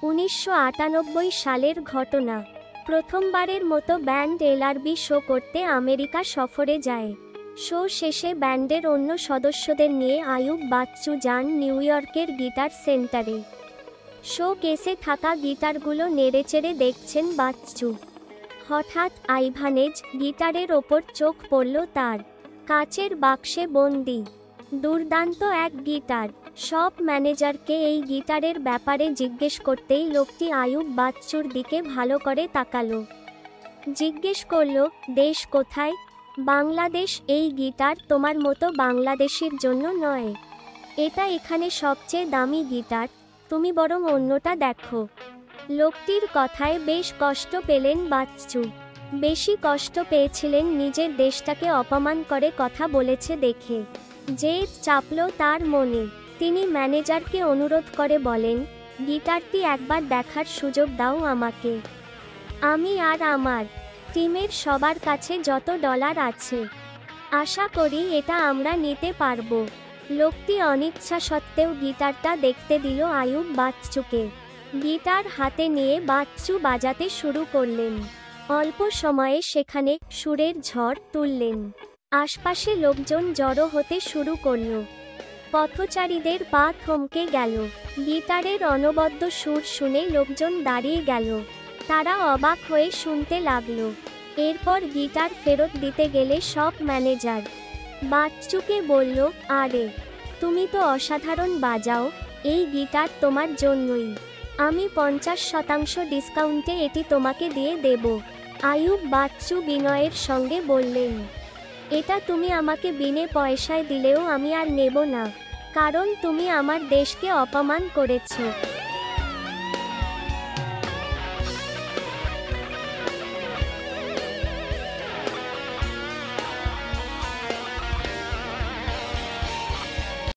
1998 সালের ঘটনা। প্রথমবারের মতো ব্যান্ড এলআরবি শো করতে আমেরিকা সফরে যায়। শো শেষে ব্যান্ডের অন্য সদস্যদের নিয়ে আইয়ুব বাচ্চু যান নিউ ইয়র্কের গিটার সেন্টারে। শো কেসে থাকা গিটারগুলো নেড়েচেড়ে দেখছেন বাচ্চু। হঠাৎ আইভানেজ গিটারের ওপর চোখ পড়ল তার। কাচের বাক্সে বন্দি দুর্দান্ত এক গিটার। সব ম্যানেজারকে এই গিটারের ব্যাপারে জিজ্ঞেস করতেই লোকটি আইয়ুব বাচ্চুর দিকে ভালো করে তাকালো। জিজ্ঞেস করল, দেশ কোথায়? বাংলাদেশ। এই গিটার তোমার মতো বাংলাদেশির জন্য নয়। এটা এখানে সবচেয়ে দামি গিটার, তুমি বরং অন্যটা দেখো। লোকটির কথায় বেশ কষ্ট পেলেন বাচ্চু। বেশি কষ্ট পেয়েছিলেন নিজের দেশটাকে অপমান করে কথা বলেছে দেখে। জেদ চাপল তার মনে। তিনি ম্যানেজারকে অনুরোধ করে বলেন, গিটারটি একবার দেখার সুযোগ দাও আমাকে। আমি আর আমার টিমের সবার কাছে যত ডলার আছে, আশা করি এটা আমরা নিতে পারবো। লোকটি অনিচ্ছা সত্ত্বেও গিটারটা দেখতে দিল আইয়ুব বাচ্চুকে। গিটার হাতে নিয়ে বাচ্চু বাজাতে শুরু করলেন। অল্প সময়ে সেখানে সুরের ঝড় তুললেন। আশপাশে লোকজন জড়ো হতে শুরু করল। পথচারীদের পা থমকে গেল। গিটারের অনবদ্য সুর শুনে লোকজন দাঁড়িয়ে গেল। তারা অবাক হয়ে শুনতে লাগলো। এরপর গিটার ফেরত দিতে গেলে সব ম্যানেজার বাচ্চুকে বলল, আরে তুমি তো অসাধারণ বাজাও, এই গিটার তোমার জন্যই। আমি 50% ডিসকাউন্টে এটি তোমাকে দিয়ে দেব। আইয়ুব বাচ্চু বিনয়ের সঙ্গে বললেন, এটা তুমি আমাকে বিনে পয়সায় দিলেও আমি আর নেব না, কারণ তুমি আমার দেশকে অপমান করেছো।